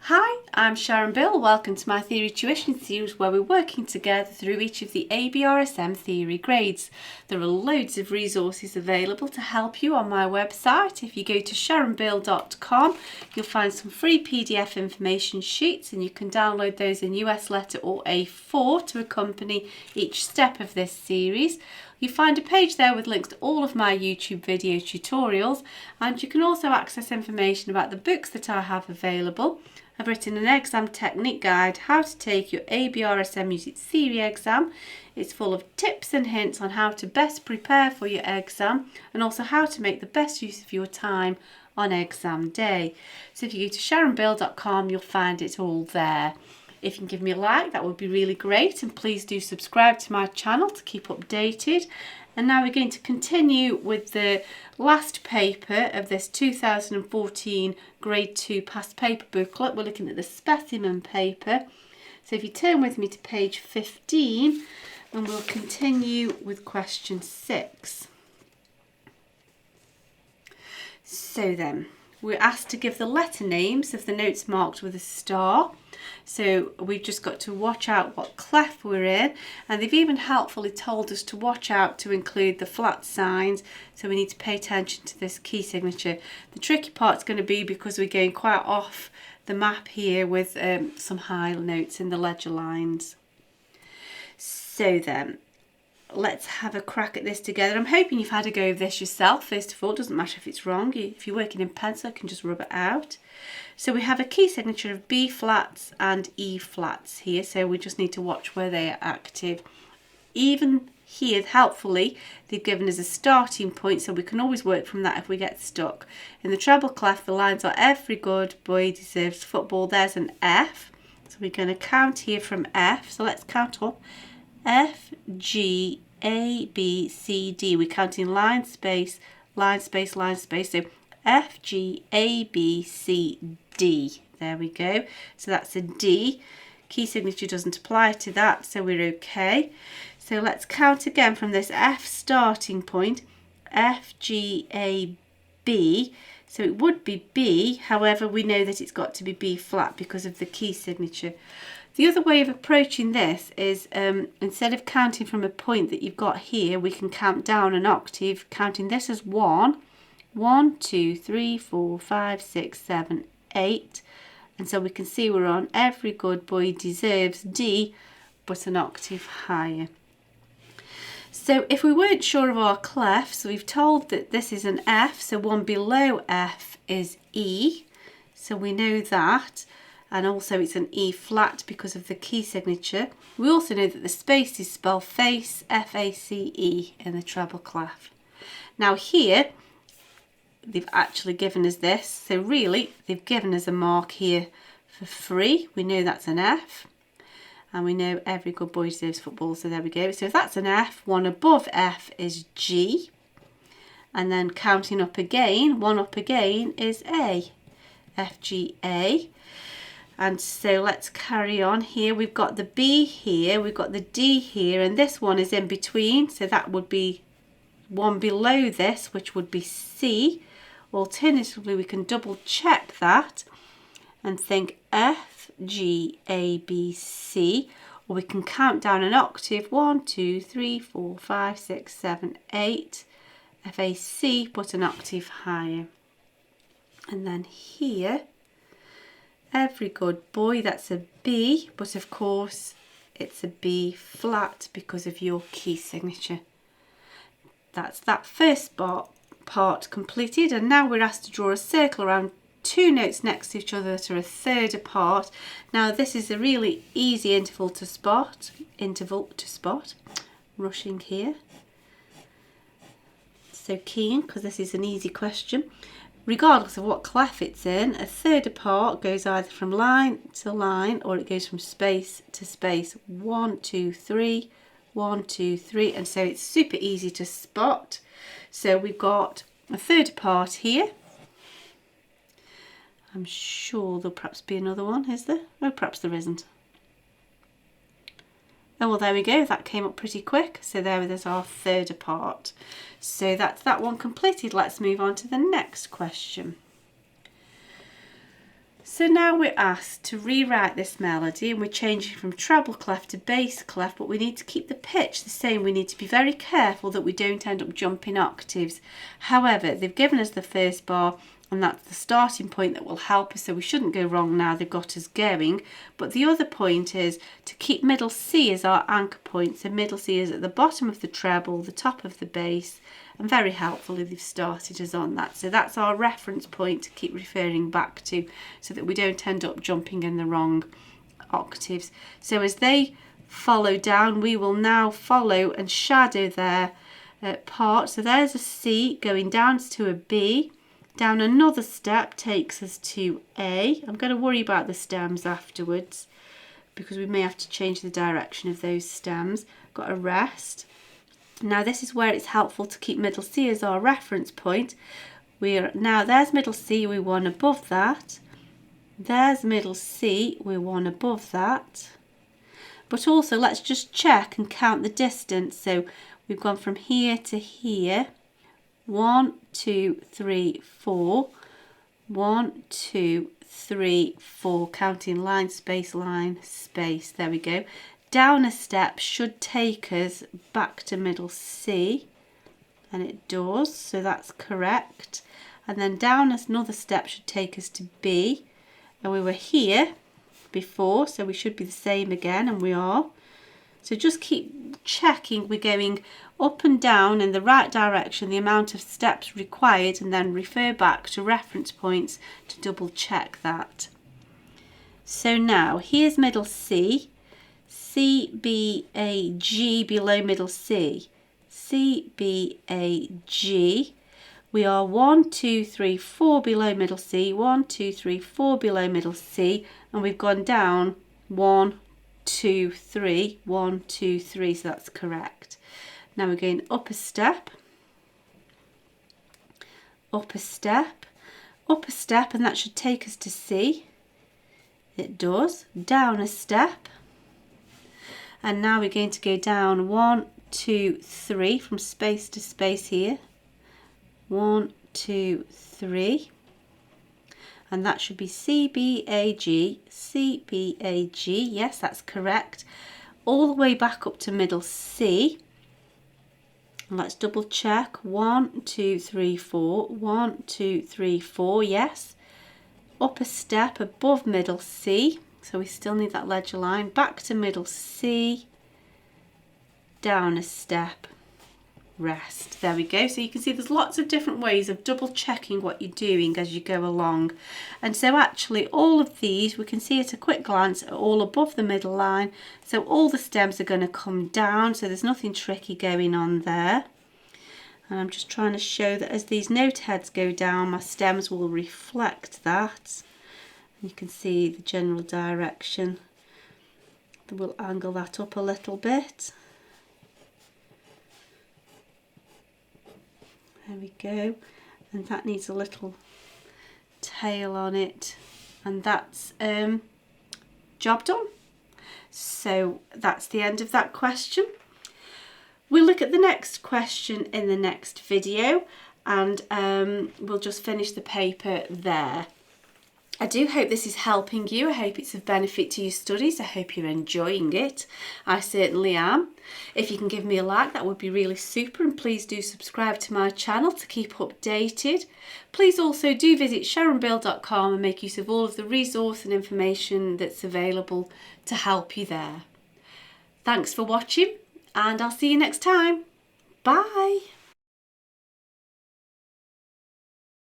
Hi, I'm Sharon Bill. Welcome to my Theory Tuition series where we're working together through each of the ABRSM Theory grades. There are loads of resources available to help you on my website. If you go to sharonbill.com, you'll find some free PDF information sheets and you can download those in US letter or A4 to accompany each step of this series. You find a page there with links to all of my YouTube video tutorials, and you can also access information about the books that I have available. I've written an exam technique guide, how to take your ABRSM Music Theory Exam. It's full of tips and hints on how to best prepare for your exam and also how to make the best use of your time on exam day. So if you go to sharonbill.com, you'll find it all there. If you can give me a like, that would be really great, and please do subscribe to my channel to keep updated. And now we're going to continue with the last paper of this 2014 Grade 2 past paper booklet. We're looking at the specimen paper. So if you turn with me to page 15, and we'll continue with question 6. So then, we're asked to give the letter names of the notes marked with a star. So we've just got to watch out what clef we're in, and they've even helpfully told us to watch out to include the flat signs, so we need to pay attention to this key signature. The tricky part's going to be because we're going quite off the map here with some high notes in the ledger lines. So then, let's have a crack at this together. I'm hoping you've had a go of this yourself. First of all, it doesn't matter if it's wrong. If you're working in pencil, you can just rub it out. So we have a key signature of B flats and E flats here. So we just need to watch where they are active. Even here, helpfully, they've given us a starting point, so we can always work from that if we get stuck. In the treble clef, the lines are every good boy deserves football. There's an F. So we're going to count here from F. So let's count up. F, G, A, B, C, D. We're counting line, space, line, space, line, space. So F, G, A, B, C, D. There we go. So that's a D. Key signature doesn't apply to that, so we're okay. So let's count again from this F starting point. F, G, A, B. So it would be B, however, we know that it's got to be B flat because of the key signature. The other way of approaching this is instead of counting from a point that you've got here, we can count down an octave, counting this as 1, 1, 2, 3, 4, 5, 6, 7, 8. And so we can see we're on every good boy deserves D, but an octave higher. So if we weren't sure of our clefs, we've told that this is an F, so one below F is E. So we know that. And also it's an E flat because of the key signature. We also know that the space is spelled face, F-A-C-E, in the treble clef. Now here, they've actually given us this. So really, they've given us a mark here for 3. We know that's an F. And we know every good boy deserves football, so there we go. So if that's an F, one above F is G. And then counting up again, one up again is A, F, G, A. And so let's carry on here. We've got the B here, we've got the D here, and this one is in between. So that would be one below this, which would be C. Alternatively, we can double check that and think F, G, A, B, C. Or we can count down an octave. 1, 2, 3, 4, 5, 6, 7, 8. F, A, C, but an octave higher. And then here, every good boy, that's a B, but of course it's a B flat because of your key signature. That's that first part completed, and now we're asked to draw a circle around 2 notes next to each other that are a third apart. Now this is a really easy interval to spot. Rushing here. So keen, because this is an easy question. Regardless of what clef it's in, a third apart goes either from line to line or it goes from space to space. 1, 2, 3, 1, 2, 3, and so it's super easy to spot. So we've got a third apart here. I'm sure there'll perhaps be another one, is there? Oh, perhaps there isn't. Oh, well, there we go. That came up pretty quick. So there's our third apart. So that's that one completed. Let's move on to the next question. So now we're asked to rewrite this melody, and we're changing from treble clef to bass clef, but we need to keep the pitch the same. We need to be very careful that we don't end up jumping octaves. However, they've given us the first bar, and that's the starting point that will help us, so we shouldn't go wrong now. They've got us going. But the other point is to keep middle C as our anchor point. So middle C is at the bottom of the treble, the top of the bass, and very helpfully they've started us on that. So that's our reference point to keep referring back to, so that we don't end up jumping in the wrong octaves. So as they follow down, we will now follow and shadow their part. So there's a C going down to a B. Down another step takes us to A. I'm going to worry about the stems afterwards because we may have to change the direction of those stems. Got a rest. Now this is where it's helpful to keep middle C as our reference point. Now there's middle C, we're one above that. There's middle C, we're one above that. But also let's just check and count the distance. So we've gone from here to here. 1, 2, 3, 4. 1, 2, 3, 4. Counting line, space, line, space. There we go. Down a step should take us back to middle C, and it does, so that's correct. And then down another step should take us to B, and we were here before, so we should be the same again, and we are. So just keep checking we're going up and down in the right direction, the amount of steps required, and then refer back to reference points to double check that. So now here's middle C. C, B, A, G below middle C. C, B, A, G. We are 1, 2, 3, 4 below middle C. 1, 2, 3, 4 below middle C. And we've gone down 1, 2, 3. 1, 2, 3. So that's correct. Now we're going up a step. Up a step. Up a step, and that should take us to C. It does. Down a step. And now we're going to go down 1, 2, 3 from space to space here. 1, 2, 3. And that should be C, B, A, G. C, B, A, G. Yes, that's correct. All the way back up to middle C. And let's double check. 1, 2, 3, 4. 1, 2, 3, 4. Yes. Up a step above middle C. So we still need that ledger line. Back to middle C, down a step, rest. There we go. So you can see there's lots of different ways of double checking what you're doing as you go along. And so actually all of these, we can see at a quick glance, are all above the middle line. So all the stems are going to come down. So there's nothing tricky going on there. And I'm just trying to show that as these note heads go down, my stems will reflect that. You can see the general direction. We'll angle that up a little bit. There we go. And that needs a little tail on it. And that's job done. So that's the end of that question. We'll look at the next question in the next video, and we'll just finish the paper there. I do hope this is helping you. I hope it's of benefit to your studies. I hope you're enjoying it. I certainly am. If you can give me a like, that would be really super, and please do subscribe to my channel to keep updated. Please also do visit sharonbill.com and make use of all of the resource and information that's available to help you there. Thanks for watching, and I'll see you next time. Bye.